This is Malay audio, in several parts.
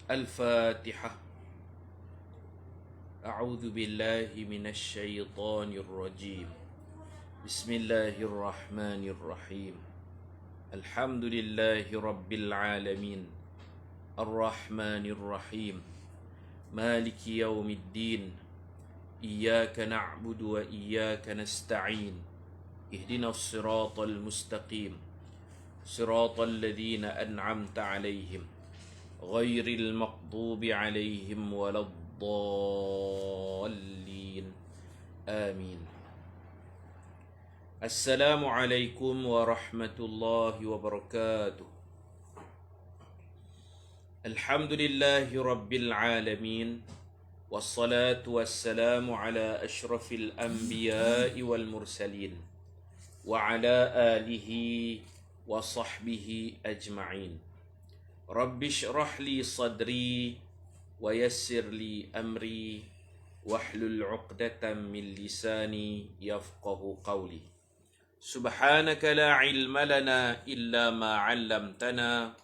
الفاتحة. أعوذ بالله من الشيطان الرجيم. بسم الله الرحمن الرحيم. الحمد لله رب العالمين الرحمن الرحيم مالك يوم الدين إياك نعبد وإياك نستعين اهدنا الصراط المستقيم صراط الذين أنعمت عليهم غير المغضوب عليهم ولا الضالين آمين. السلام عليكم ورحمة الله وبركاته. الحمد لله رب العالمين والصلاة والسلام على أشرف الأنبياء والمرسلين وعلى آله وصحبه أجمعين. رب اشرح لي صدري ويسر لي أمري واحلل عقدة من لساني يفقه قولي. سبحانك لا علم لنا إلا ما علمتنا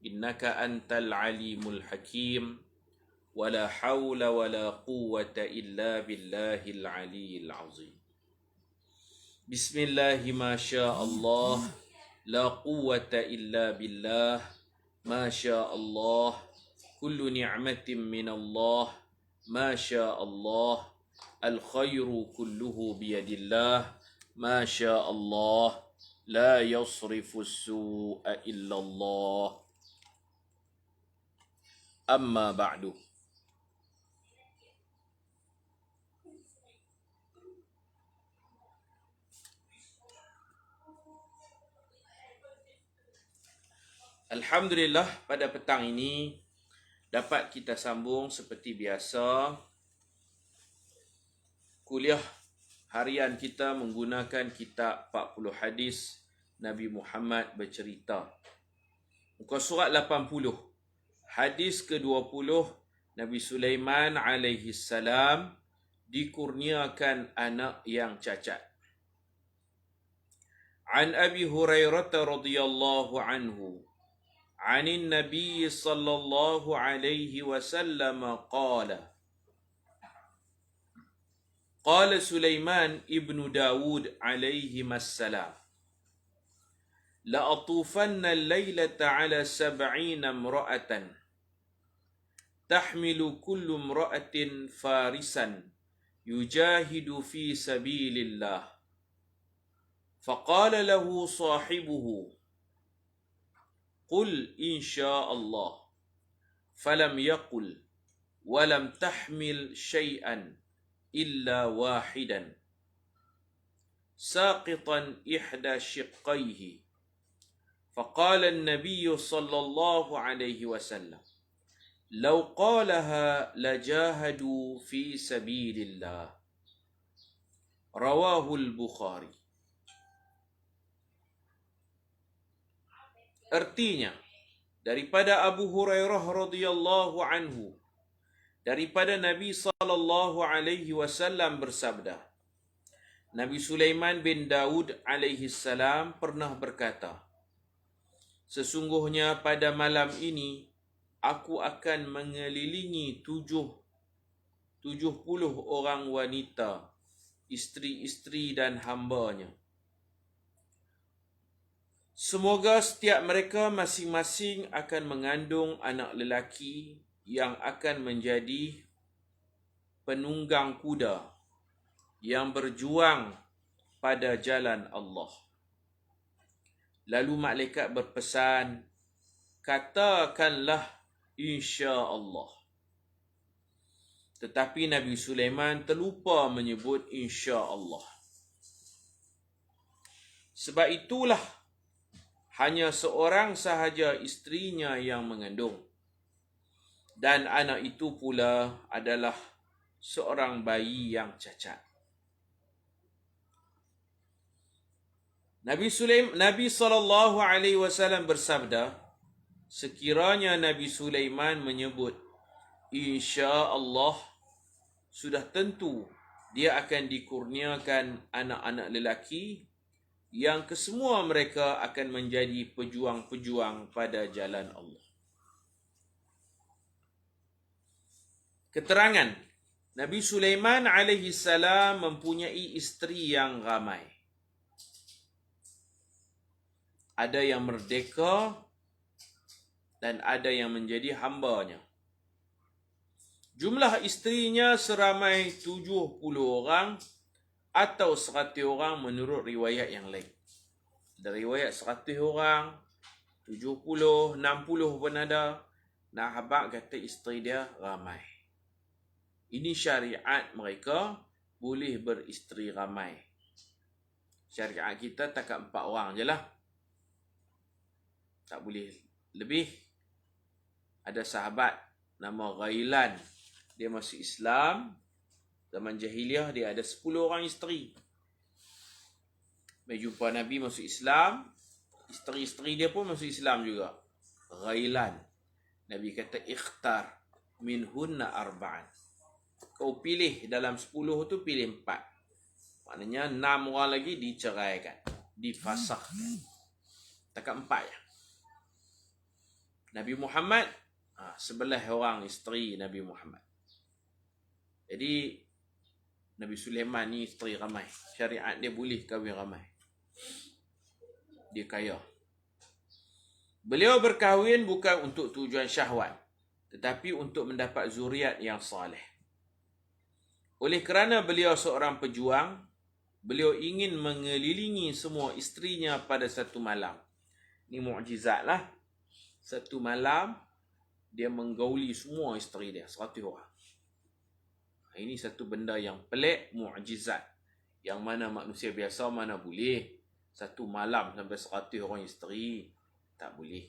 إنك أنت العليم الحكيم ولا حول ولا قوة إلا بالله العلي العظيم. بسم الله ما شاء الله لا قوة إلا بالله ما شاء الله كل نعمة من الله ما شاء الله الخير كله بيد الله ما شاء الله لا يصرف السوء إلا الله. أما بعد. Alhamdulillah, pada petang ini dapat kita sambung seperti biasa kuliah harian kita menggunakan kitab 40 hadis Nabi Muhammad bercerita. Muka surat 80. Hadis ke-20, Nabi Sulaiman alaihi salam dikurniakan anak yang cacat. An Abi Hurairah radhiyallahu anhu عن النبي صلى الله عليه وسلم قال سليمان ابن داود عليهما السلام لأطوفن الليلة على 70 امرأة تحمل كل امرأة فارسا يجاهد في سبيل الله فقال له صاحبه قل إن شاء الله فلم يقل ولم تحمل شيئا إلا واحدا ساقطا إحدى شقيه فقال النبي صلى الله عليه وسلم لو قالها لجاهدوا في سبيل الله رواه البخاري. Artinya, daripada Abu Hurairah radhiyallahu anhu, daripada Nabi sallallahu alaihi wasallam bersabda, Nabi Sulaiman bin Daud alaihi salam pernah berkata, sesungguhnya pada malam ini aku akan mengelilingi 70 orang wanita, isteri-isteri dan hambanya. Semoga setiap mereka masing-masing akan mengandung anak lelaki yang akan menjadi penunggang kuda yang berjuang pada jalan Allah. Lalu malaikat berpesan, katakanlah insya-Allah. Tetapi Nabi Sulaiman terlupa menyebut insya-Allah. Sebab itulah hanya seorang sahaja isterinya yang mengandung. Dan anak itu pula adalah seorang bayi yang cacat. Nabi SAW bersabda, sekiranya Nabi Sulaiman menyebut insya-Allah, sudah tentu dia akan dikurniakan anak-anak lelaki yang kesemua mereka akan menjadi pejuang-pejuang pada jalan Allah. Keterangan, Nabi Sulaiman alaihi salam mempunyai isteri yang ramai. Ada yang merdeka dan ada yang menjadi hambanya. Jumlah isterinya seramai 70 orang atau 100 orang menurut riwayat yang lain. Ada riwayat 100 orang, 70, 60 pun ada. Nak habaq kata isteri dia ramai. Ini syariat mereka, boleh beristeri ramai. Syariat kita takat 4 orang je lah. Tak boleh lebih. Ada sahabat nama Ghailan. Dia masuk Islam. Zaman jahiliah dia ada 10 orang isteri. Bila jumpa Nabi masuk Islam, isteri-isteri dia pun masuk Islam juga. Ghailan. Nabi kata, ikhtar minhunna arba'an. Kau pilih dalam 10 tu, pilih 4. Maknanya 6 orang lagi diceraikan, difasahkan. Takat 4 je. Nabi Muhammad, 11 orang isteri Nabi Muhammad. Jadi, Nabi Sulaiman ni isteri ramai. Syariat dia boleh kahwin ramai. Dia kaya. Beliau berkahwin bukan untuk tujuan syahwat, tetapi untuk mendapat zuriat yang saleh. Oleh kerana beliau seorang pejuang, beliau ingin mengelilingi semua isterinya pada satu malam. Ini mukjizat lah. Satu malam, dia menggauli semua isteri dia, 100 orang. Ini satu benda yang pelik, mukjizat. Yang mana manusia biasa mana boleh. Satu malam sampai 100 orang isteri. Tak boleh.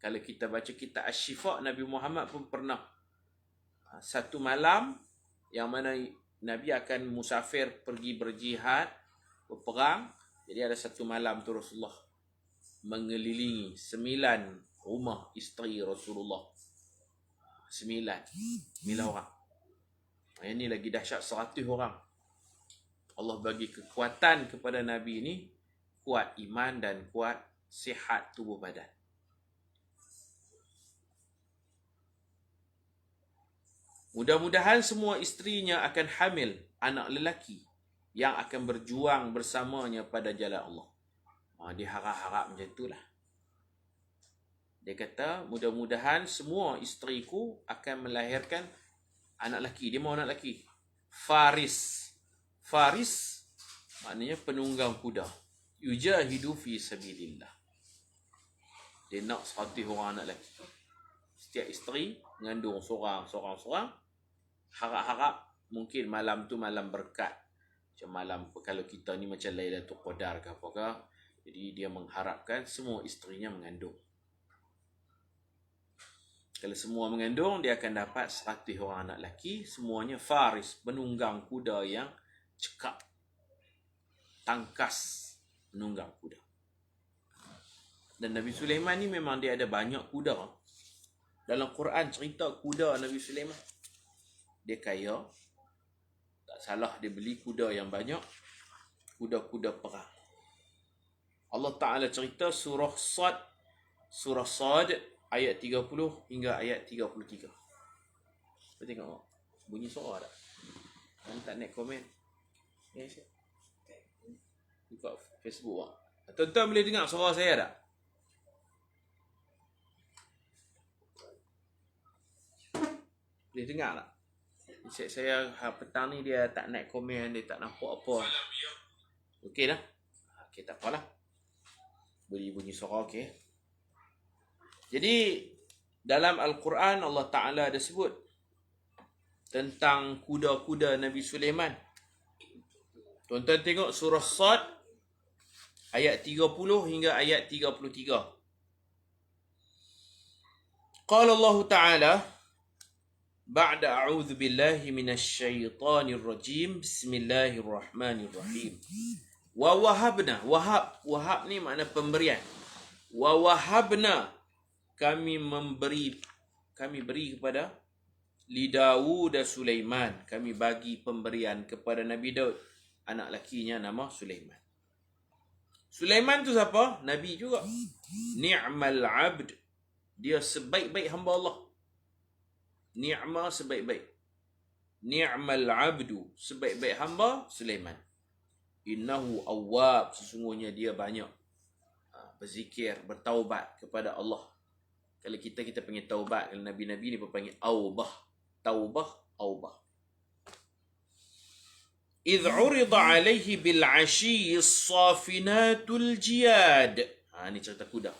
Kalau kita baca kitab Asy-Syifa, Nabi Muhammad pun pernah. Satu malam, yang mana Nabi akan musafir pergi berjihad, berperang. Jadi ada satu malam tu Rasulullah mengelilingi 9 rumah isteri Rasulullah. 9 orang. Ini lagi dahsyat 100 orang. Allah bagi kekuatan kepada Nabi ini, kuat iman dan kuat sihat tubuh badan. Mudah-mudahan semua isterinya akan hamil anak lelaki yang akan berjuang bersamanya pada jalan Allah. Dia harap-harap macam itulah. Dia kata, mudah-mudahan semua isteriku akan melahirkan anak lelaki. Dia mahu anak lelaki. Faris. Faris maknanya penunggang kuda. Yujahidu fi sabilillah. Dia nak 100 orang anak lelaki. Setiap isteri mengandung seorang. Harap-harap mungkin malam tu malam berkat. Macam malam kalau kita ni macam Lailatul Qadar ke apakah. Jadi dia mengharapkan semua isterinya mengandung. Kalau semua mengandung, dia akan dapat 100 orang anak lelaki. Semuanya faris, penunggang kuda yang cekap. Tangkas menunggang kuda. Dan Nabi Sulaiman ni memang dia ada banyak kuda. Dalam Quran cerita kuda Nabi Sulaiman. Dia kaya. Tak salah dia beli kuda yang banyak. Kuda-kuda perang. Allah Ta'ala cerita surah Sad. Surah Sad ayat 30 hingga ayat 33. Kita tengok. Bunyi suara tak? Kamu tak naik komen? Yes. Buka Facebook. Tuan-tuan boleh dengar suara saya tak? Boleh dengar tak? Cik saya petang ni dia tak naik komen, dia tak nampak apa. Okey dah? Okey, tak apalah. Bunyi suara okey. Jadi dalam Al-Quran Allah Ta'ala ada sebut tentang kuda-kuda Nabi Sulaiman. Tuan-tuan tengok surah Sad ayat 30 hingga ayat 33. Qala Allah Ta'ala ba'da a'udzu billahi minasy syaithanir rajim. Bismillahirrahmanirrahim. Wa wahabna, wahab ni makna pemberian. Wa wahabna, kami beri kepada li Daud dan Sulaiman, kami bagi pemberian kepada Nabi Daud, anak lakinya nama Sulaiman. Sulaiman tu siapa? Nabi juga. Ni'mal abd, dia sebaik-baik hamba Allah. Ni'ma sebaik-baik. Ni'mal abdu, sebaik-baik hamba Sulaiman. Innahu awwab, sesungguhnya dia banyak berzikir, bertaubat kepada Allah. Kalau kita panggil taubat, kalau Nabi-Nabi ni panggil aubah. Taubah, aubah. إذ عرض عليه بالعشي الصافنات الجياد. Ini cerita kuda.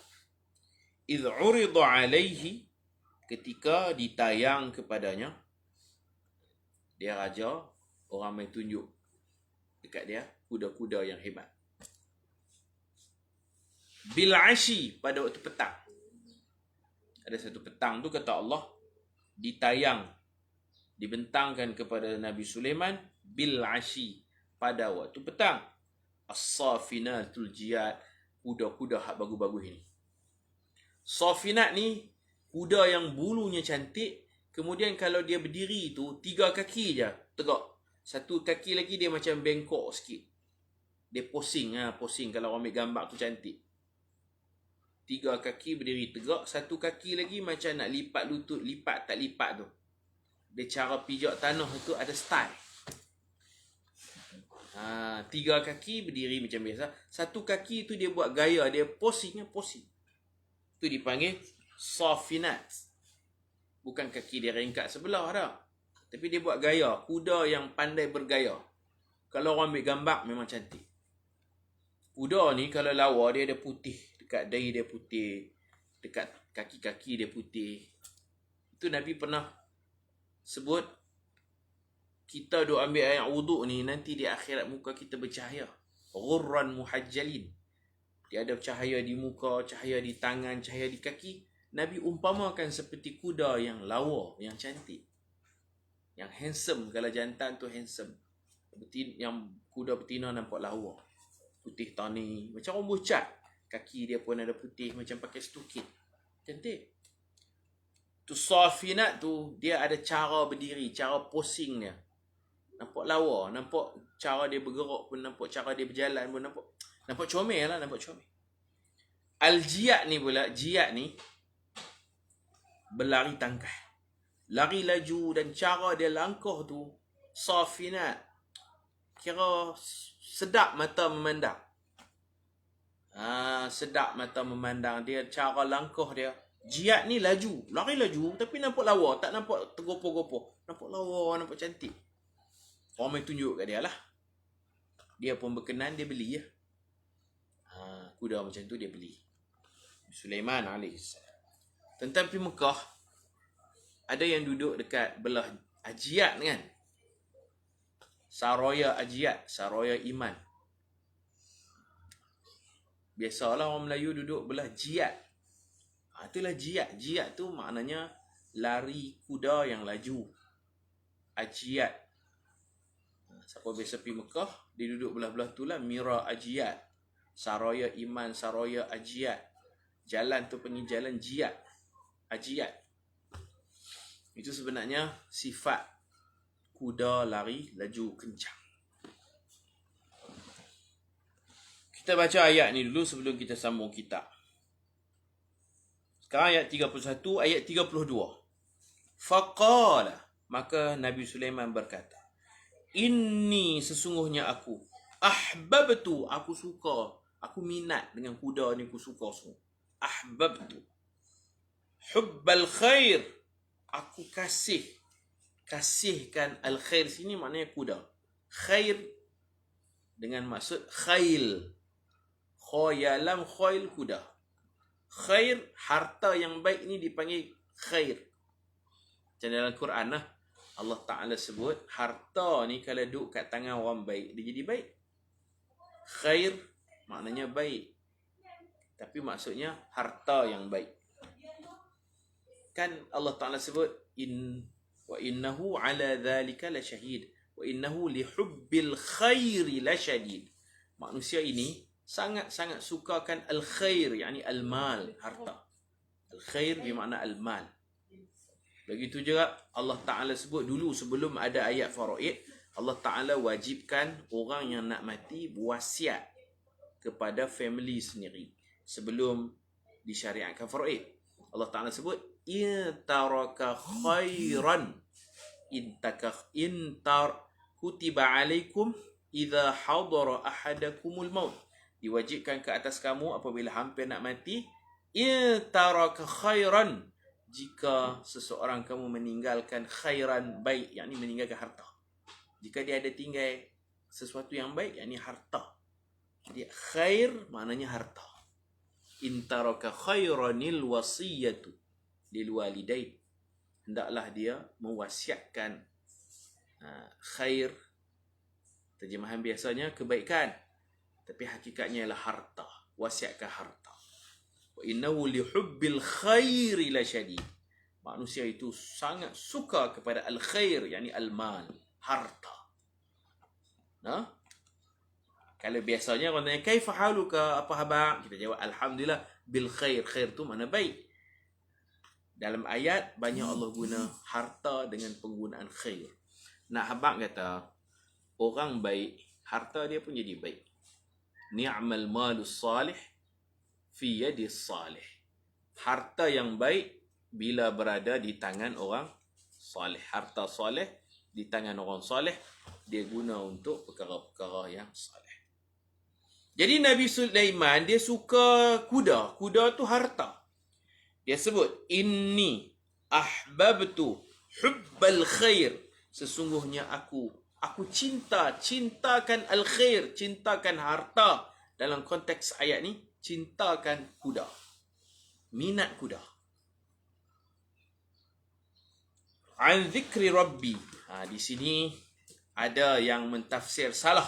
إذ عرض عليه, ketika ditayang kepadanya, dia raja, orang main tunjuk dekat dia kuda-kuda yang hebat. Bil'ashi, pada waktu petang. Ada satu petang tu kata Allah, ditayang, dibentangkan kepada Nabi Sulaiman bil'ashi, pada waktu petang. As-safinatul jiyad, kuda-kuda hak bagus-bagus ini. Safinat ni kuda yang bulunya cantik, kemudian kalau dia berdiri tu 3 kaki je tegak. Satu kaki lagi dia macam bengkok sikit. Dia posing, posing kalau orang ambil gambar tu cantik. 3 kaki berdiri tegak, satu kaki lagi macam nak lipat lutut, lipat tak lipat tu. Dia cara pijak tanah tu ada style. 3 kaki berdiri macam biasa, satu kaki tu dia buat gaya, dia posing. Tu dipanggil safinat. Bukan kaki dia ringkat sebelah dah, tapi dia buat gaya. Kuda yang pandai bergaya. Kalau orang ambil gambar memang cantik. Kuda ni kalau lawa dia ada putih, dekat dahi dia putih, dekat kaki-kaki dia putih. Itu Nabi pernah sebut, kita duk ambil air wuduk ni, nanti di akhirat muka kita bercahaya. Ghurran muhajjalin. Dia ada cahaya di muka, cahaya di tangan, cahaya di kaki. Nabi umpamakan seperti kuda yang lawa, yang cantik, yang handsome. Kalau jantan tu handsome, yang kuda betina nampak lawa, putih tani, macam orang bucat. Kaki dia pun ada putih, macam pakai stukit, cantik. Tu safinat tu, dia ada cara berdiri, cara posing dia. Nampak lawa, nampak cara dia bergerak pun, nampak cara dia berjalan pun, nampak comel lah, nampak comel. Al-jiyad ni pula, jiyad ni berlari tangkah, lari laju, dan cara dia langkah tu safinat, kira sedap mata memandang. Sedap mata memandang dia, cara langkah dia. Jiyad ni laju, lari laju, tapi nampak lawa, tak nampak tergopoh-gopoh, nampak lawa, nampak cantik. Orang main tunjuk kat dia lah. Dia pun berkenan, dia beli ya. Kuda macam tu dia beli. Sulaiman AS. Tentang pergi Mekah, ada yang duduk dekat belah Ajiyad kan. Saraya Ajiyad, Saraya Iman. Biasalah orang Melayu duduk belah jiyad. Itulah jiyad. Jiyad tu maknanya lari kuda yang laju. Ajiyad. Siapa biasa pergi Mekah, dia duduk belah-belah tu lah. Mira Ajiyad, Saraya Iman, Saraya Ajiyad. Jalan tu panggil jalan jiyad, Ajiyad. Itu sebenarnya sifat kuda lari laju kencang. Kita baca ayat ni dulu sebelum kita sambung kitab. Sekarang ayat 31, ayat 32. Faqala, maka Nabi Sulaiman berkata, Inni, sesungguhnya aku, ahbabtu, aku suka, aku minat dengan kuda ni, aku suka semua. Ahbabtu, hubbal khair, aku kasihkan al-khair sini maknanya kuda. Khair dengan maksud khail. Khoyalam khoil kuda. Khair, harta yang baik ni dipanggil khair. Macam dalam Quran lah, Allah Ta'ala sebut, harta ni kalau duduk kat tangan orang baik, dia jadi baik. Khair maknanya baik, tapi maksudnya harta yang baik. Kan Allah Ta'ala sebut, wa innahu ala dhalika la syahid, wa innahu li hubbil khairi la syadid. Manusia ini sangat-sangat sukakan al-khair, yakni al-mal, harta. Al-khair bermakna al-mal. Begitu juga Allah Ta'ala sebut dulu sebelum ada ayat faraid, Allah Ta'ala wajibkan orang yang nak mati wasiat kepada family sendiri sebelum disyariatkan faraid. Allah Ta'ala sebut, intaraka khairan kutiba alaikum idza hadara ahadakumul maut. Diwajibkan ke atas kamu apabila hampir nak mati, intaraka khairan, jika seseorang kamu meninggalkan khairan, baik, yakni meninggalkan harta. Jika dia ada tinggal sesuatu yang baik, yakni harta. Jadi khair maknanya harta. Intaraka khairanil wasiyatu lil walidain. Hendaklah dia mewasiatkan khair. Terjemahan biasanya kebaikan, tapi hakikatnya ialah harta. Wasiatkan harta. Wa innahu lihubbil khairi lasyadid. Manusia itu sangat suka kepada al-khair, yakni al-mal, harta. Kalau biasanya orang tanya, kaifa haluka, apa khabar? Kita jawab, alhamdulillah, bil khair. Khair tu mana baik. Dalam ayat, banyak Allah guna harta dengan penggunaan khair. Nak habaq kata, orang baik, harta dia pun jadi baik. Ni'mal malus salih fi yadis salih. Harta yang baik bila berada di tangan orang salih. Harta salih di tangan orang salih, dia guna untuk perkara-perkara yang salih. Jadi Nabi Sulaiman dia suka kuda. Kuda tu harta. Dia sebut, inni ahbabtu hubbal khair. Sesungguhnya aku cintakan al-khair, cintakan harta. Dalam konteks ayat ni, cintakan kuda. Minat kuda. An zikri rabbi. Di sini ada yang mentafsir salah.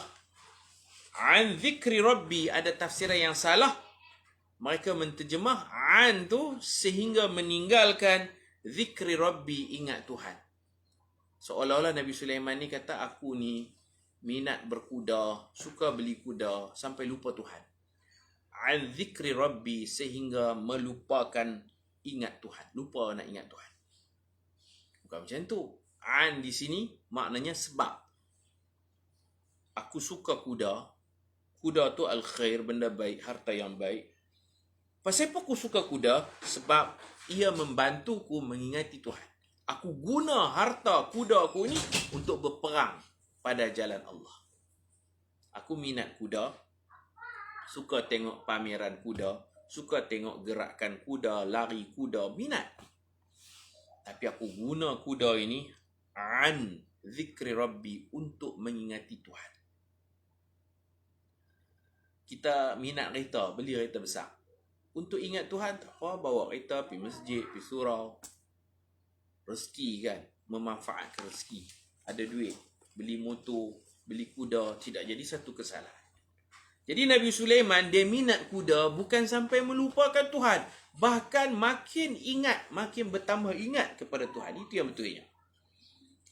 An zikri rabbi, ada tafsiran yang salah. Mereka menterjemah an tu sehingga meninggalkan zikri rabbi, ingat Tuhan. Seolah-olah Nabi Sulaiman ni kata, aku ni minat berkuda, suka beli kuda sampai lupa Tuhan. An zikri rabbi, sehingga melupakan ingat Tuhan, lupa nak ingat Tuhan. Bukan macam tu. An di sini maknanya sebab. Aku suka kuda. Kuda tu al-khair, benda baik, harta yang baik. Pasal apa aku suka kuda? Sebab ia membantuku mengingati Tuhan. Aku guna harta kuda aku ni untuk berperang pada jalan Allah. Aku minat kuda. Suka tengok pameran kuda. Suka tengok gerakan kuda, lari kuda. Minat. Tapi aku guna kuda ini an zikri rabbi, untuk mengingati Tuhan. Kita minat kereta, beli kereta besar. Untuk ingat Tuhan, tak apa, bawa kereta pergi masjid, pergi surau. Rezeki kan, memanfaatkan rezeki. Ada duit, beli motor, beli kuda, tidak jadi satu kesalahan. Jadi Nabi Sulaiman, dia minat kuda bukan sampai melupakan Tuhan. Bahkan makin ingat, makin bertambah ingat kepada Tuhan. Itu yang betulnya.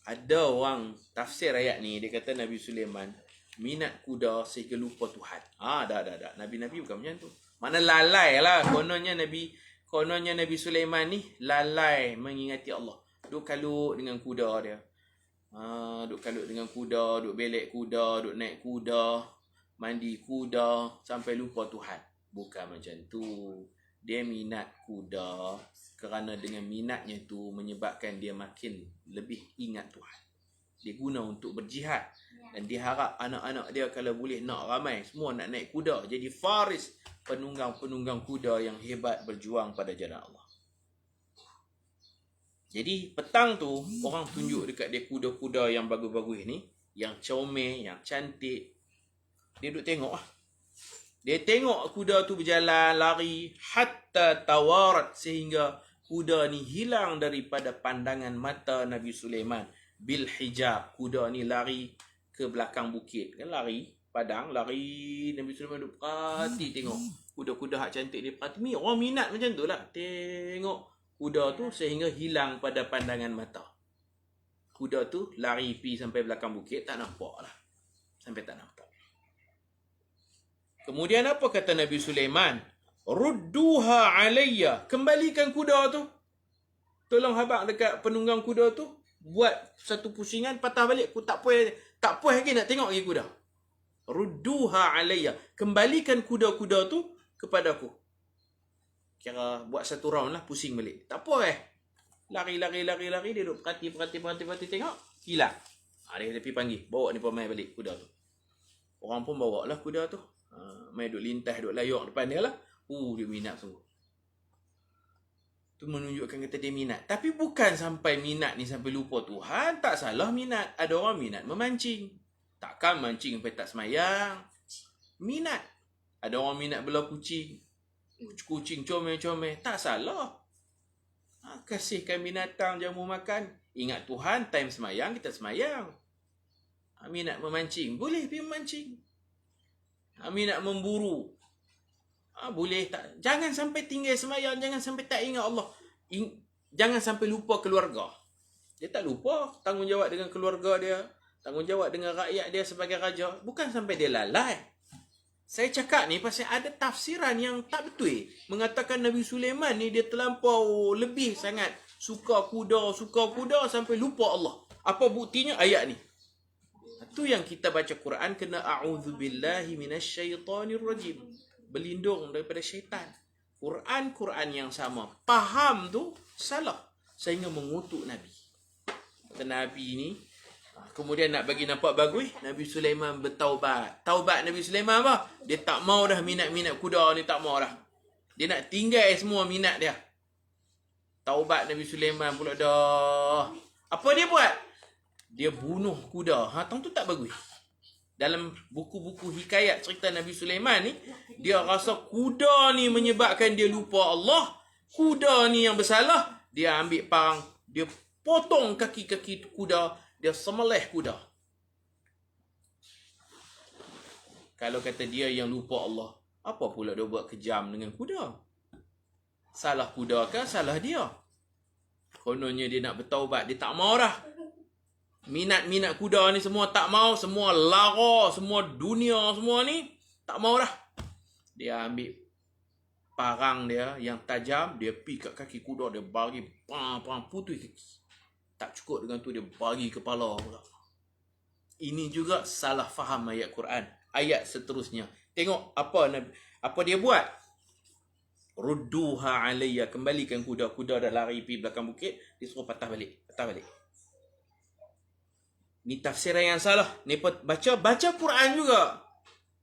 Ada orang tafsir ayat ni, dia kata Nabi Sulaiman minat kuda sehingga lupa Tuhan. Dah. Nabi-Nabi bukan macam tu. Mana lalai lah. Kononnya Nabi Sulaiman ni lalai mengingati Allah. Duk kalut dengan kuda dia. Duk kalut dengan kuda, duk belek kuda, duk naik kuda, mandi kuda sampai lupa Tuhan. Bukan macam tu. Dia minat kuda kerana dengan minatnya tu menyebabkan dia makin lebih ingat Tuhan. Dia guna untuk berjihad. Dan dia harap anak-anak dia kalau boleh nak ramai, semua nak naik kuda. Jadi faris, penunggang-penunggang kuda yang hebat berjuang pada jalan Allah. Jadi petang tu, orang tunjuk dekat dia kuda-kuda yang bagus-bagus ni, yang comel, yang cantik. Dia duduk tengok lah. Dia tengok kuda tu berjalan, lari, hatta tawarat, sehingga kuda ni hilang daripada pandangan mata Nabi Sulaiman. Bil hijab, kuda ni lari ke belakang bukit. Kan lari, padang, lari. Nabi Sulaiman duduk perhati tengok. Kuda-kuda hak cantik dia perhati. Orang minat macam tu lah. Tengok kuda tu sehingga hilang pada pandangan mata. Kuda tu lari pergi sampai belakang bukit, tak nampak lah. Sampai tak nampak. Kemudian apa kata Nabi Sulaiman? Rudduha alayya. Kembalikan kuda tu. Tolong habaq dekat penunggang kuda tu. Buat satu pusingan, patah balik. Aku tak puas lagi nak tengok lagi kuda. Rudduha alayya. Kembalikan kuda-kuda tu kepada aku. Kira buat satu round lah, pusing balik. Tak puas Lari, dia duduk perhati tengok. Hilang. Dia kata pergi panggil. Bawa ni pemain balik kuda tu. Orang pun bawa lah kuda tu. Main duduk lintas, duduk layok depan dia lah. Dia minat sungguh. Tu menunjukkan kata dia minat. Tapi bukan sampai minat ni sampai lupa Tuhan. Tak salah minat. Ada orang minat memancing. Takkan mancing sampai tak semayang. Minat. Ada orang minat belah kucing. Kucing comel-comel. Tak salah. Kasihkan binatang jamu makan. Ingat Tuhan, time semayang, kita semayang. Minat memancing. Boleh pergi memancing. Minat memburu. Boleh tak. Jangan sampai tinggal semayang. Jangan sampai tak ingat Allah. Jangan sampai lupa keluarga. Dia tak lupa tanggungjawab dengan keluarga dia. Tanggungjawab dengan rakyat dia sebagai raja. Bukan sampai dia lalai. Saya cakap ni pasal ada tafsiran yang tak betul. Mengatakan Nabi Sulaiman ni dia terlampau lebih sangat suka kuda sampai lupa Allah. Apa buktinya? Ayat ni. Itu yang kita baca Quran kena a'udzubillahi minasyaitonirrajim. Berlindung daripada syaitan. Quran yang sama. Faham tu salah. Sehingga mengutuk Nabi. Kata Nabi ni kemudian nak bagi nampak bagus, Nabi Sulaiman bertaubat. Taubat Nabi Sulaiman apa? Dia tak mau dah minat kuda ni, tak mau dah. Dia nak tinggal semua minat dia. Taubat Nabi Sulaiman pula dah. Apa dia buat? Dia bunuh kuda. Tentu tak bagus. Dalam buku-buku hikayat cerita Nabi Sulaiman ni, dia rasa kuda ni menyebabkan dia lupa Allah. Kuda ni yang bersalah. Dia ambil parang, dia potong kaki-kaki kuda. Dia semelih kuda. Kalau kata dia yang lupa Allah, apa pula dia buat kejam dengan kuda? Salah kuda ke salah dia? Kononnya dia nak bertaubat, dia tak mau dah. Minat kuda ni semua tak mau, semua lara, semua dunia semua ni tak mau dah. Dia ambil parang dia yang tajam, dia pergi kat kaki kuda, dia bagi pang putih kaki. Tak cukup dengan tu dia bagi kepala pula. Ini juga salah faham ayat Quran. Ayat seterusnya. Tengok apa dia buat. Rudduha alayya. Kembalikan kuda. Kuda dah lari pergi belakang bukit. Dia suruh patah balik. Ni tafsiran yang salah. Ni baca Quran juga.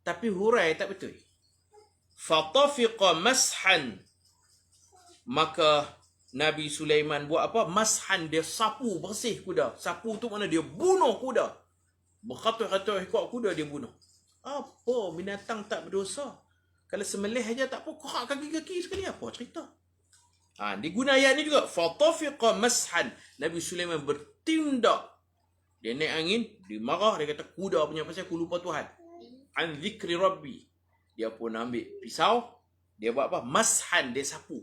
Tapi hurai tak betul. Fatafiqa mashan. Maka Nabi Sulaiman buat apa? Mashan, dia sapu bersih kuda. Sapu tu mana dia bunuh kuda. Berkatul-katul ikut kuda dia bunuh. Apa? Binatang tak berdosa. Kalau semelih aja tak apa. Korak kaki-kaki sekali. Apa cerita? Dia guna ayat ni juga. Fatafiqa mashan. Nabi Sulaiman bertindak. Dia naik angin. Dia marah. Dia kata kuda punya pasal aku lupa Tuhan. An zikri rabbi. Dia pun ambil pisau. Dia buat apa? Mashan, dia sapu.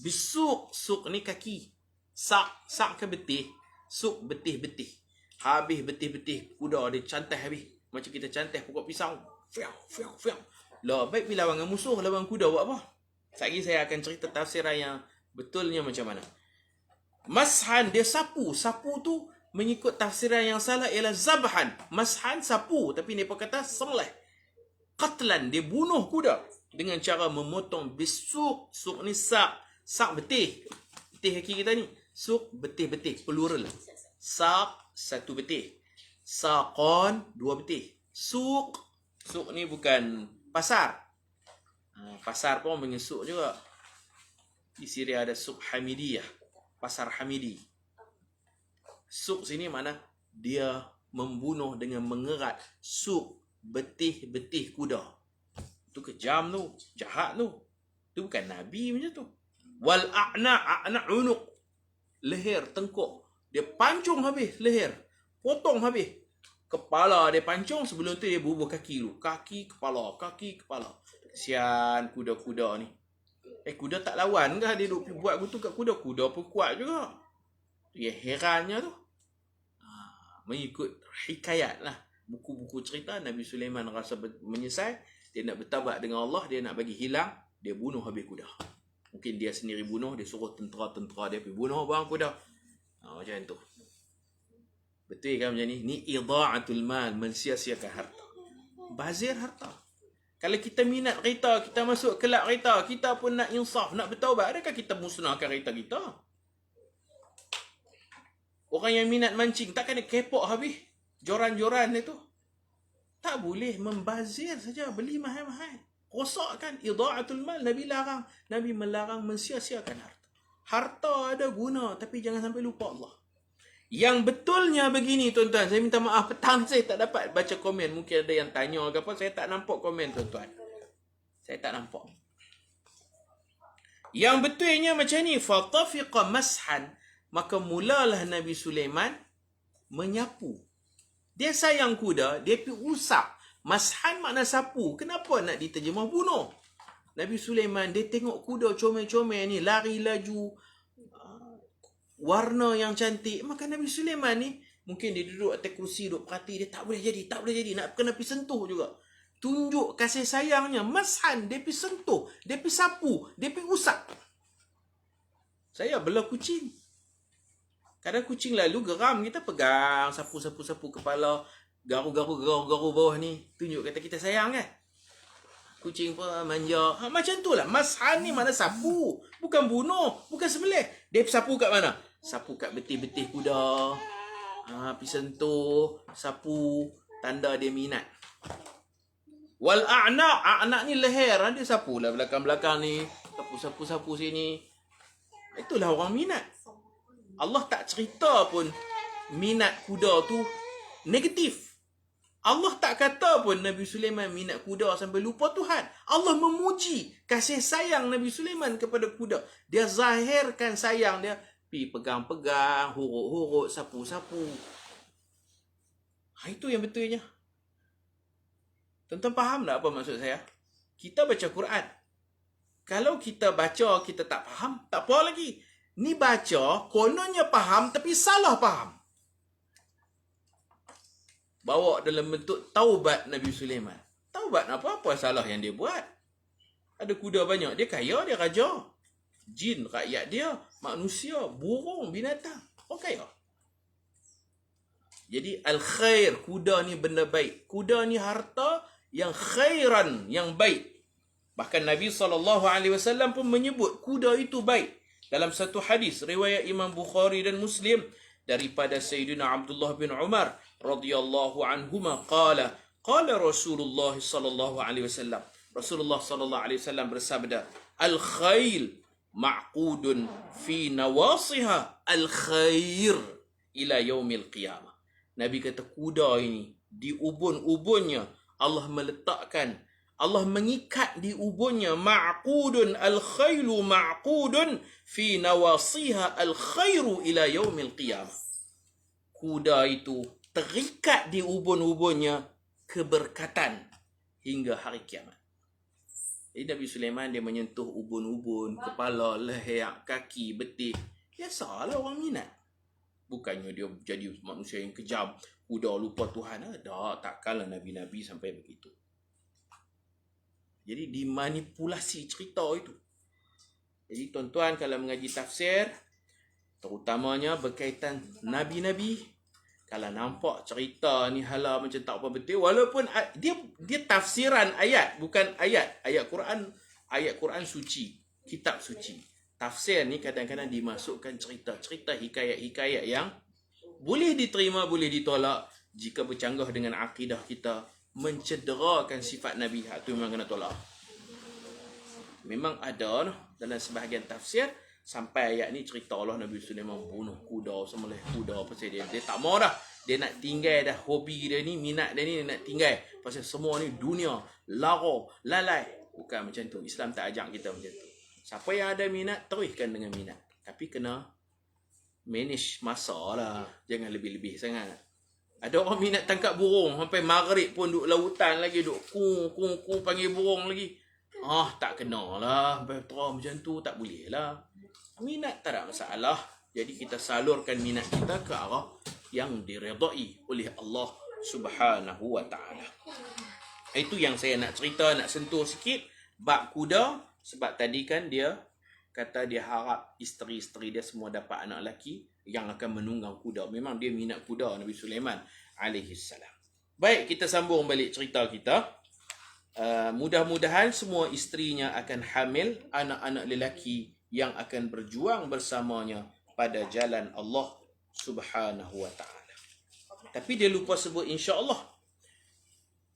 Bisuk. Suk ni kaki. Sak ke betih. Suk betih-betih. Habis betih-betih. Kuda dia cantai habis. Macam kita cantai pokok pisau. Fiau. Lah, baik bila lawan musuh, lawan kuda buat apa? Sekali saya akan cerita tafsiran yang betulnya macam mana. Mashan, dia sapu. Sapu tu mengikut tafsiran yang salah ialah zabhan. Mashan, sapu. Tapi ni kata semelih. Qatlan, dia bunuh kuda. Dengan cara memotong bisuk. Suk ni sak. Sak betih. Betih kaki kita ni. Suk betih-betih. Plural. Sak, satu betih. Saqan, dua betih. Suk. Suk ni bukan pasar. Pasar pun panggil suk juga. Di sini ada suk Hamidiyah. Pasar Hamidi. Suk sini mana? Dia membunuh dengan mengerat. Suk, betih-betih kuda. Tu kejam tu. Jahat tu. Tu bukan Nabi macam tu. Wal a'na unuq. Leher, tengkuk. Dia pancung habis leher. Potong habis. Kepala dia pancung, sebelum tu dia bubuh kaki dulu. Kaki, kepala. Kesian kuda-kuda ni. Kuda tak lawan ke? Dia duk buat begitu kat kuda. Kuda pun kuat juga. Dia herannya tu. Mengikut hikayat lah. Buku-buku cerita, Nabi Sulaiman rasa menyesal. Dia nak bertaubat dengan Allah. Dia nak bagi hilang. Dia bunuh habis kuda. Mungkin dia sendiri bunuh. Dia suruh tentera-tentera dia pergi bunuh bang kuda. Macam tu. Betul kan macam ni? Ni idha'atul mal. Mensia-siakan harta. Bazir harta. Kalau kita minat kereta, kita masuk kelab kereta, kita pun nak insaf, nak bertaubat. Adakah kita musnahkan kereta kita? Orang yang minat mancing tak kena kepok habis. Joran-joran itu. Tak boleh membazir saja, beli mahal-mahal. Rosakkan idha'atul mal. Nabi larang. Nabi melarang mensia-siakan harta. Harta ada guna, tapi jangan sampai lupa Allah. Yang betulnya begini tuan-tuan. Saya minta maaf, petang saya tak dapat baca komen. Mungkin ada yang tanya ke apa. Saya tak nampak komen tuan-tuan. Saya tak nampak. Yang betulnya macam ni. Fatafiqa mashan. Maka mulalah Nabi Sulaiman menyapu. Dia sayang kuda, dia pergi usap. Mashan makna sapu. Kenapa nak diterjemah bunuh? Nabi Sulaiman, dia tengok kuda comel-comel ni, lari laju, warna yang cantik. Maka Nabi Sulaiman ni, mungkin dia duduk atas kerusi, duduk perhati, dia tak boleh jadi, nak kena pergi sentuh juga. Tunjuk kasih sayangnya. Mashan, dia pergi sentuh, dia pergi sapu, dia pergi usap. Saya bela kucing. Kadang kucing lalu geram, kita pegang, sapu kepala, garu-garu bawah ni. Tunjuk kata kita sayang kan. Kucing pun manja. Macam tu lah. Mashan ni mana sapu. Bukan bunuh, bukan sembelih. Dia sapu kat mana? Sapu kat betih-betih kuda. Pergi sentuh, sapu, tanda dia minat. Wal a'naq. A'naq ni leher. Dia sapu lah belakang-belakang ni. Sapu sini. Itulah orang minat. Allah tak cerita pun minat kuda tu negatif. Allah tak kata pun Nabi Sulaiman minat kuda sampai lupa Tuhan. Allah memuji kasih sayang Nabi Sulaiman kepada kuda. Dia zahirkan sayang dia. Pergi pegang-pegang, hurut-hurut, sapu-sapu. Itu yang betulnya. Tuan-tuan faham tak apa maksud saya? Kita baca Quran. Kalau kita baca, kita tak faham, tak apa lagi. Ni baca, kononnya faham tapi salah faham. Bawa dalam bentuk taubat Nabi Sulaiman. Taubat apa-apa salah yang dia buat. Ada kuda banyak, dia kaya, dia raja. Jin, rakyat dia, manusia, burung, binatang. Orang kaya. Jadi al-khair, kuda ni benda baik. Kuda ni harta yang khairan, yang baik. Bahkan Nabi SAW pun menyebut kuda itu baik. Dalam satu hadis riwayat Imam Bukhari dan Muslim daripada Sayyidina Abdullah bin Umar radhiyallahu anhuma qala Rasulullah sallallahu alaihi wasallam. Rasulullah sallallahu alaihi wasallam bersabda, al-khail ma'qudun fi nawasiha al-khair ila yaumil qiyamah. Nabi kata kuda ini di ubun-ubunnya Allah mengikat di ubunnya ma'qudun al-khailu ma'qudun fi nawasiha al-khairu ila yaumil qiyamah. Kuda itu terikat di ubun-ubunnya keberkatan hingga hari kiamat. Jadi Nabi Sulaiman dia menyentuh ubun-ubun, kepala, leher, kaki, betih. Biasalah orang minat. Bukannya dia jadi manusia yang kejam, kuda lupa Tuhan. Takkanlah Nabi-Nabi sampai begitu. Jadi dimanipulasi cerita itu. Jadi tuan-tuan kalau mengaji tafsir, terutamanya berkaitan Nabi-Nabi, kalau nampak cerita ni hala macam tak apa betul, walaupun dia tafsiran ayat, bukan ayat. Ayat Quran suci, kitab suci. Tafsir ni kadang-kadang dimasukkan cerita-cerita, hikayat-hikayat yang boleh diterima, boleh ditolak jika bercanggah dengan akidah kita, mencederakan sifat Nabi. Itu memang kena tolak. Memang ada dalam sebahagian tafsir sampai ayat ni cerita Allah Nabi Sulaiman bunuh kuda, sembelih kuda pasal dia tak mau dah. Dia nak tinggal dah, hobi dia ni, minat dia ni, dia nak tinggal pasal semua ni dunia, lara, lalai. Bukan macam tu. Islam tak ajak kita macam tu. Siapa yang ada minat, teruskan dengan minat. Tapi kena manage masa lah. Jangan lebih-lebih sangat. Ada orang minat tangkap burung sampai maghrib pun duduk lautan lagi, duduk kung panggil burung lagi. Tak kena lah. Betul macam tu tak boleh lah. Minat tak ada masalah. Jadi kita salurkan minat kita ke arah yang diredai oleh Allah Subhanahu wa ta'ala. Itu yang saya nak cerita, nak sentuh sikit bab kuda. Sebab tadi kan dia kata dia harap isteri-isteri dia semua dapat anak lelaki yang akan menunggang kuda. Memang dia minat kuda, Nabi Sulaiman alaihi salam. Baik, kita sambung balik cerita kita. Mudah-mudahan semua isterinya akan hamil anak-anak lelaki yang akan berjuang bersamanya pada jalan Allah Subhanahu wa ta'ala. Tapi dia lupa sebut insya-Allah.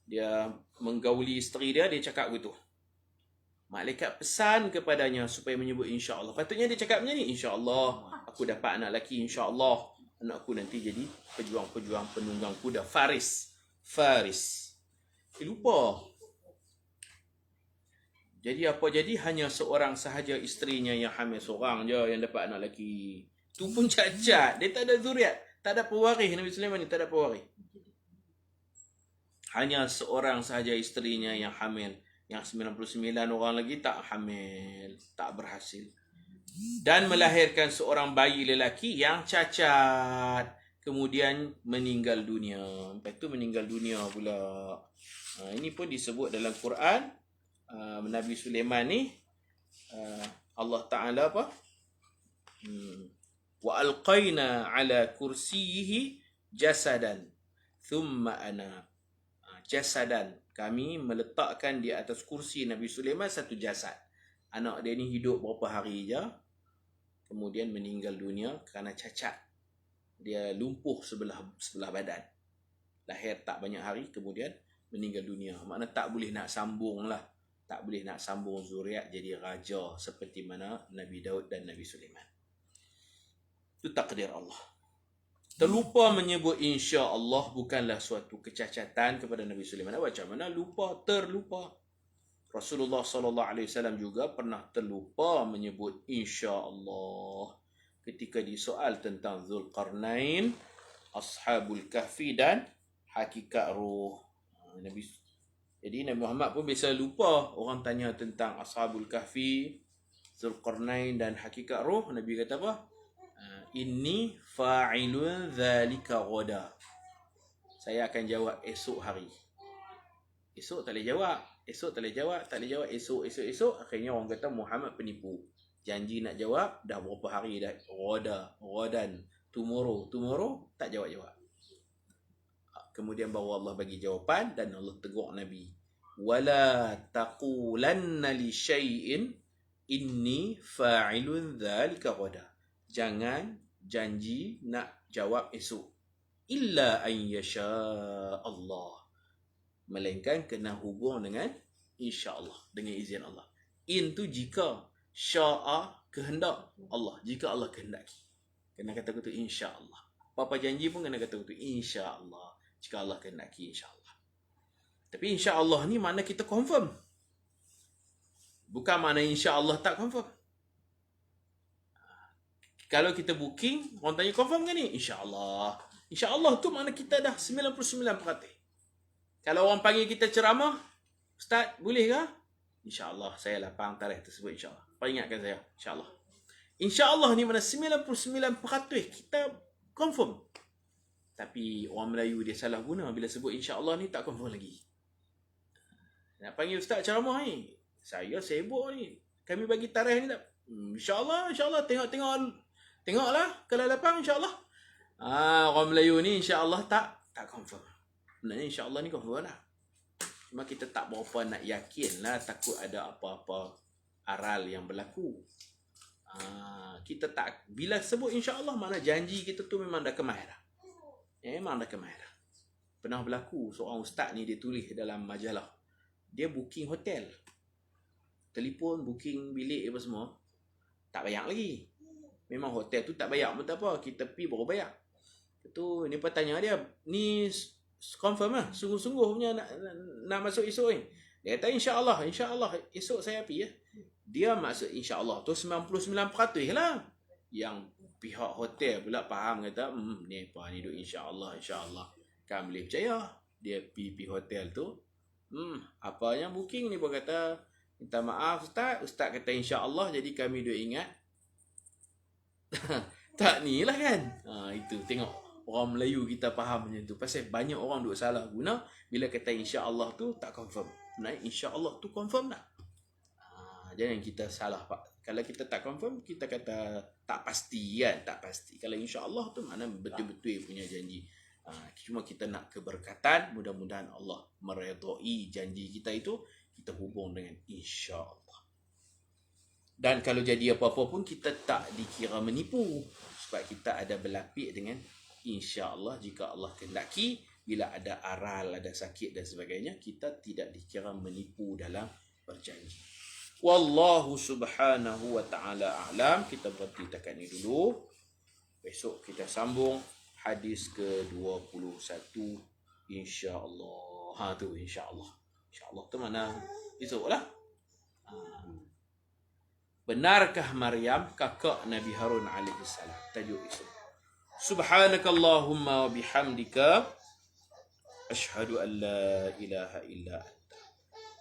Dia menggauli isteri dia cakap begitu. Malaikat pesan kepadanya supaya menyebut insya-Allah. Patutnya dia cakap macam ni, insya-Allah aku dapat anak lelaki, insya-Allah anak aku nanti jadi pejuang-pejuang penunggang kuda, faris. Dia lupa. Jadi apa jadi? Hanya seorang sahaja isterinya yang hamil, seorang je yang dapat anak lelaki. Tu pun cacat. Dia tak ada zuriat. Tak ada pewaris. Nabi Sulaiman ni tak ada pewaris. Hanya seorang sahaja isterinya yang hamil. Yang 99 orang lagi tak hamil. Tak berhasil. Dan melahirkan seorang bayi lelaki yang cacat. Kemudian meninggal dunia. Lepas tu meninggal dunia pula. Ini pun disebut dalam Quran. Nabi Sulaiman ni Allah Ta'ala apa? Wa alqaina ala kursiyhi jasadan thumma ana. Jasadan, kami meletakkan di atas kursi Nabi Sulaiman satu jasad. Anak dia ni hidup berapa hari je, kemudian meninggal dunia kerana cacat. Dia lumpuh sebelah badan. Lahir tak banyak hari, kemudian meninggal dunia. Makna tak boleh nak sambung lah. Tak boleh nak sambung zuriat jadi raja seperti mana Nabi Daud dan Nabi Sulaiman. Itu takdir Allah. Terlupa menyebut insya-Allah bukanlah suatu kecacatan kepada Nabi Sulaiman. Macam mana lupa, terlupa. Rasulullah SAW juga pernah terlupa menyebut insya-Allah ketika disoal tentang Zulkarnain, Ashabul Kahfi dan hakikat ruh. Jadi Nabi Muhammad pun biasa lupa. Orang tanya tentang Ashabul Kahfi, Zulkarnain dan hakikat roh. Nabi kata apa? Inni fa'ilun dhalika ghadan. Saya akan jawab esok hari. Esok tak boleh jawab. Tak boleh jawab esok. Akhirnya orang kata Muhammad penipu. Janji nak jawab, dah berapa hari dah. Ghadan. Tomorrow. Tak jawab. Kemudian baru Allah bagi jawapan dan Allah tegur Nabi. Wala taqulanna li syai'in inni fa'ilun dhalika ghadan. Jangan janji nak jawab esok. Illa an yasha Allah. Melainkan kena hubung dengan insya-Allah, dengan izin Allah. In tu jika, sya'a kehendak Allah. Jika Allah kehendaki. Kena kata tu insya-Allah. Apa-apa janji pun kena kata tu insya-Allah. Jika Allah kehendaki, insya-Allah. Tapi insya-Allah ni makna kita confirm. Bukan makna insya-Allah tak confirm. Kalau kita booking, orang tanya confirm ke ni? InsyaAllah. InsyaAllah tu makna kita dah 99%. Kalau orang panggil kita ceramah, Ustaz, boleh ke? InsyaAllah, saya lapang tarikh tersebut insyaAllah. Peringatkan saya, insyaAllah. InsyaAllah ni mana 99% kita confirm. Tapi orang Melayu dia salah guna bila sebut insyaAllah ni tak confirm lagi. Nak panggil Ustaz ceramah ni, saya sibuk ni. Kami bagi tarikh ni tak. InsyaAllah, tengoklah kalau lapang insyaAllah. Orang Melayu ni insyaAllah tak confirm. Sebenarnya insyaAllah ni confirm lah. Cuma kita tak berapa nak yakin lah, takut ada apa-apa aral yang berlaku. Kita tak, bila sebut insyaAllah mana janji kita tu memang dah kemah dah. Memang dah kemah dah. Pernah berlaku seorang ustaz ni dia tulis dalam majalah. Dia booking hotel. Telefon, booking bilik apa semua. Tak bayar lagi. Memang hotel tu tak bayar pun tak apa. Kita pergi baru bayar. Itu ni pertanyaan dia. Ni confirm lah. Sungguh-sungguh punya nak masuk esok ni. Dia kata insyaAllah esok saya pergi ya. Dia maksud insyaAllah tu 99% lah. Yang pihak hotel pula faham kata ni apa ni duk insyaAllah. Kan boleh percaya. Dia pergi hotel tu. Apa yang booking ni pun kata minta maaf Ustaz kata insyaAllah jadi kami duk ingat. Tak ni lah kan. Itu tengok orang Melayu kita faham macam tu. Pasal banyak orang duk salah guna bila kata insyaAllah tu tak confirm. Naik insyaAllah tu confirm tak? Jangan kita salah pak. Kalau kita tak confirm, kita kata tak pasti kan, tak pasti. Kalau insya-Allah tu mana betul-betul punya janji. Cuma kita nak keberkatan, mudah-mudahan Allah meredai janji kita itu, kita hubung dengan insya-Allah. Dan kalau jadi apa-apa pun kita tak dikira menipu. sebab kita ada berlapik dengan insya-Allah, jika Allah kehendaki. Bila ada aral, ada sakit dan sebagainya, kita tidak dikira menipu dalam berjanji. Wallahu subhanahu wa ta'ala a'lam. Kita berhenti dekat ni dulu. Besok kita sambung hadis ke-21 insya-Allah. Tu insya-Allah. Insya-Allah tu mana? Esok lah. Benarkah Maryam kakak Nabi Harun alaihi salam? Tajuk esok. Subhanakallahumma wa bihamdika asyhadu an la ilaha illa anta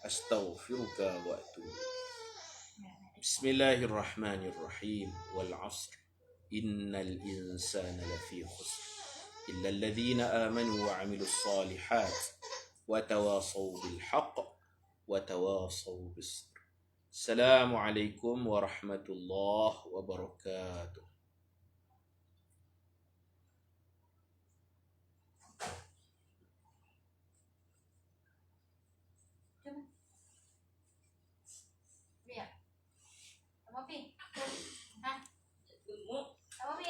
astaghfiruka wa atubu. Bismillahirrahmanirrahim. Wal 'asr. Innal insana lafi khusr illa alladhina amanu wa 'amilus salihat wa tawasaw bil haqq wa tawasaw bis sabr. Assalamualaikum warahmatullahi wabarakatuh.